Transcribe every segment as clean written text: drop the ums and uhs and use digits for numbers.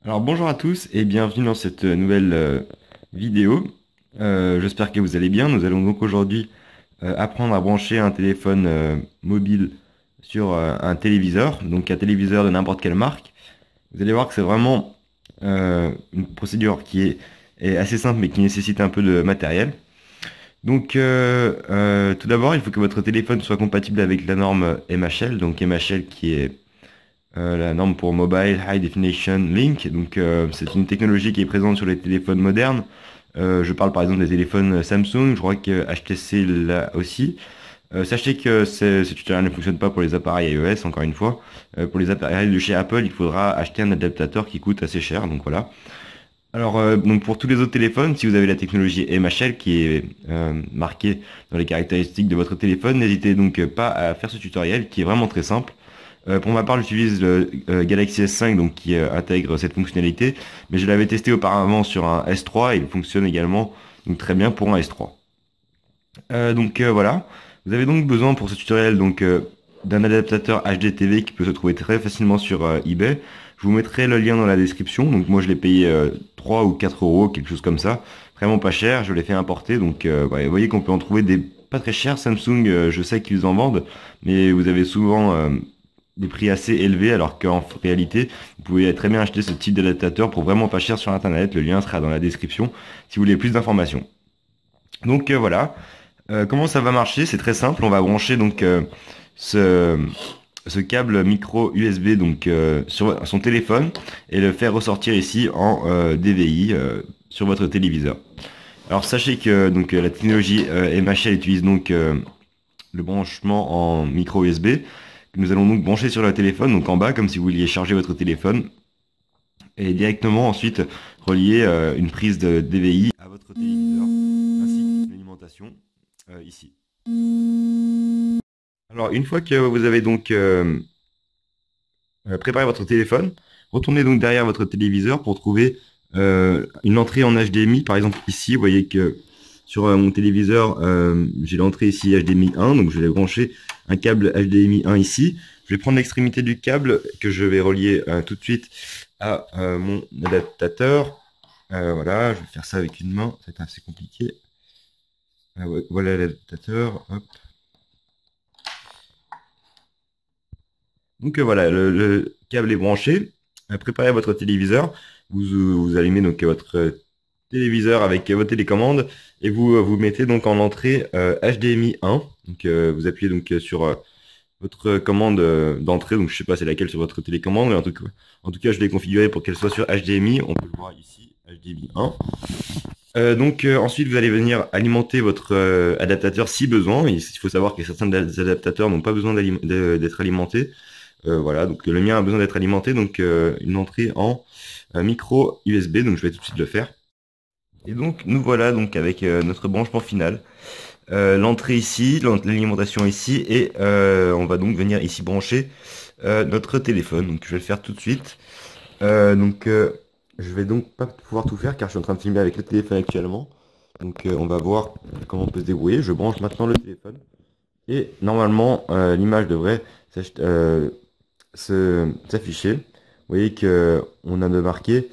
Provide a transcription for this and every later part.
Alors bonjour à tous et bienvenue dans cette nouvelle vidéo. J'espère que vous allez bien. Nous allons donc aujourd'hui apprendre à brancher un téléphone mobile sur un téléviseur, donc un téléviseur de n'importe quelle marque. Vous allez voir que c'est vraiment une procédure est assez simple mais qui nécessite un peu de matériel. Donc tout d'abord, il faut que votre téléphone soit compatible avec la norme MHL, donc MHL qui est la norme pour Mobile High Definition Link. Donc, c'est une technologie qui est présente sur les téléphones modernes. Je parle par exemple des téléphones Samsung, je crois que HTC l'a aussi. Sachez que ce tutoriel ne fonctionne pas pour les appareils iOS, encore une fois. Pour les appareils de chez Apple, il faudra acheter un adaptateur qui coûte assez cher, donc voilà. Alors, donc pour tous les autres téléphones, si vous avez la technologie MHL qui est marquée dans les caractéristiques de votre téléphone, n'hésitez donc pas à faire ce tutoriel qui est vraiment très simple. Pour ma part, j'utilise le Galaxy S5 donc qui intègre cette fonctionnalité, mais je l'avais testé auparavant sur un S3 et il fonctionne également donc très bien pour un S3. Voilà, vous avez donc besoin pour ce tutoriel d'un adaptateur HDTV qui peut se trouver très facilement sur eBay. Je vous mettrai le lien dans la description. Donc moi je l'ai payé 3 ou 4 euros, quelque chose comme ça. Vraiment pas cher, je l'ai fait importer. Donc voilà, vous voyez qu'on peut en trouver des pas très chers. Samsung, je sais qu'ils en vendent, mais vous avez souvent des prix assez élevés, alors qu'en réalité, vous pouvez très bien acheter ce type d'adaptateur pour vraiment pas cher sur Internet. Le lien sera dans la description si vous voulez plus d'informations. Donc voilà. Comment ça va marcher? C'est très simple. On va brancher ce, ce câble micro USB sur son téléphone et le faire ressortir ici en DVI sur votre téléviseur. Alors sachez que la technologie MHL utilise le branchement en micro USB que nous allons donc brancher sur le téléphone, donc en bas comme si vous vouliez charger votre téléphone et directement ensuite relier une prise de DVI à votre téléviseur ainsi qu'une alimentation ici. Alors, une fois que vous avez préparé votre téléphone, retournez donc derrière votre téléviseur pour trouver une entrée en HDMI. Par exemple, ici, vous voyez que sur mon téléviseur, j'ai l'entrée ici HDMI 1, donc je vais brancher un câble HDMI 1 ici. Je vais prendre l'extrémité du câble que je vais relier tout de suite à mon adaptateur. Voilà, je vais faire ça avec une main, c'est assez compliqué. Voilà l'adaptateur, hop. Donc voilà, le câble est branché. Préparez votre téléviseur. Vous allumez donc votre téléviseur avec votre télécommande et vous mettez donc en entrée HDMI 1. Donc vous appuyez donc sur votre commande d'entrée. Donc je sais pas c'est laquelle sur votre télécommande, mais en tout cas je l'ai configuré pour qu'elle soit sur HDMI. On peut le voir ici, HDMI 1. Ensuite vous allez venir alimenter votre adaptateur si besoin. Il faut savoir que certains adaptateurs n'ont pas besoin d'être alimentés. Voilà, donc le mien a besoin d'être alimenté, donc une entrée en micro USB, donc je vais tout de suite le faire. Et donc nous voilà donc avec notre branchement final. L'entrée ici, l'alimentation ici, et on va donc venir ici brancher notre téléphone. Donc je vais le faire tout de suite. Je vais donc pas pouvoir tout faire car je suis en train de filmer avec le téléphone actuellement. Donc on va voir comment on peut se débrouiller. Je branche maintenant le téléphone. Et normalement l'image devrait s'afficher. Vous voyez que on a de marqué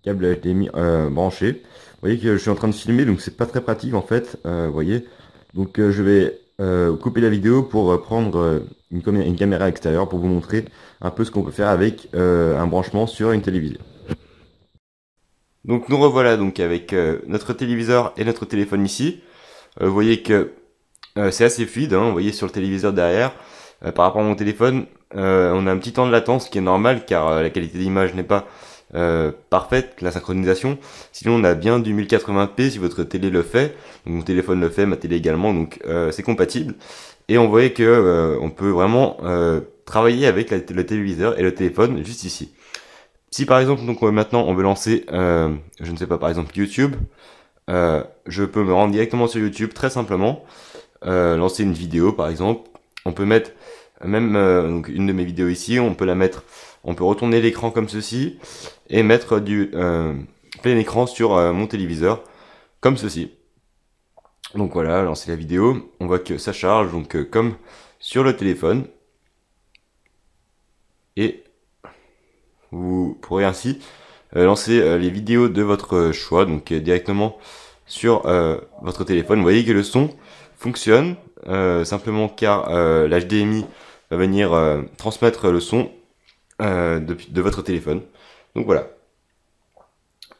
câble HDMI branché. Vous voyez que je suis en train de filmer, donc c'est pas très pratique en fait. Vous voyez. Donc je vais couper la vidéo pour prendre une caméra extérieure pour vous montrer un peu ce qu'on peut faire avec un branchement sur une télévision. Donc nous revoilà donc avec notre téléviseur et notre téléphone ici. Vous voyez que c'est assez fluide, hein, vous voyez sur le téléviseur derrière. Par rapport à mon téléphone, on a un petit temps de latence qui est normal car la qualité d'image n'est pas parfaite, la synchronisation. Sinon on a bien du 1080p si votre télé le fait. Donc, mon téléphone le fait, ma télé également, donc c'est compatible. Et on voyait que on peut vraiment travailler avec le téléviseur et le téléphone juste ici. Si par exemple donc maintenant on veut lancer, je ne sais pas par exemple YouTube, je peux me rendre directement sur YouTube très simplement, lancer une vidéo par exemple. On peut mettre même donc une de mes vidéos ici, on peut la mettre, on peut retourner l'écran comme ceci et mettre du plein écran sur mon téléviseur comme ceci. Donc voilà, lancer la vidéo, on voit que ça charge donc comme sur le téléphone et Vous pourrez ainsi lancer les vidéos de votre choix, donc directement sur votre téléphone. Vous voyez que le son fonctionne, simplement car l'HDMI va venir transmettre le son de votre téléphone. Donc voilà.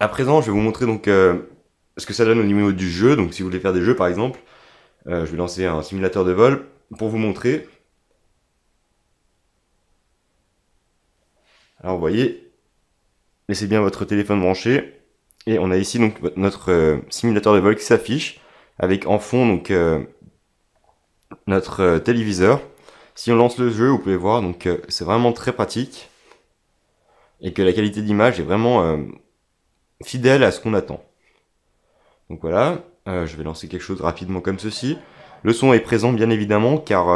À présent, je vais vous montrer donc ce que ça donne au niveau du jeu. Donc si vous voulez faire des jeux par exemple, je vais lancer un simulateur de vol pour vous montrer. Alors vous voyez, laissez bien votre téléphone branché. Et on a ici donc notre simulateur de vol qui s'affiche avec en fond donc notre téléviseur. Si on lance le jeu, vous pouvez voir, donc c'est vraiment très pratique et que la qualité d'image est vraiment fidèle à ce qu'on attend. Donc voilà, je vais lancer quelque chose rapidement comme ceci. Le son est présent bien évidemment car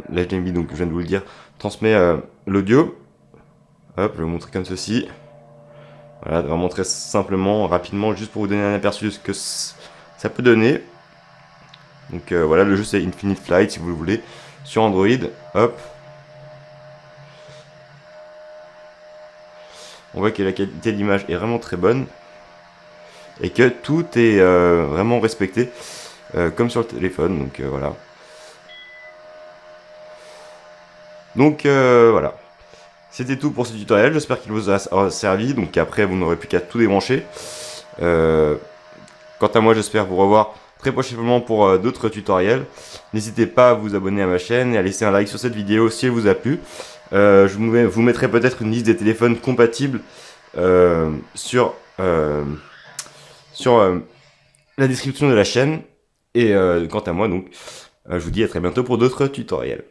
l'HDMI, donc je viens de vous le dire, transmet l'audio. Hop, je vais vous montrer comme ceci. Voilà, vraiment très simplement, rapidement, juste pour vous donner un aperçu de ce que ça peut donner. Donc voilà, le jeu c'est Infinite Flight si vous le voulez, sur Android. Hop. On voit que la qualité d'image est vraiment très bonne et que tout est vraiment respecté comme sur le téléphone. Donc voilà. Donc voilà. C'était tout pour ce tutoriel, j'espère qu'il vous a servi. Donc après, vous n'aurez plus qu'à tout débrancher. Quant à moi, j'espère vous revoir très prochainement pour d'autres tutoriels. N'hésitez pas à vous abonner à ma chaîne et à laisser un like sur cette vidéo si elle vous a plu. Je vous mettrai peut-être une liste des téléphones compatibles sur la description de la chaîne. Et quant à moi, donc, je vous dis à très bientôt pour d'autres tutoriels.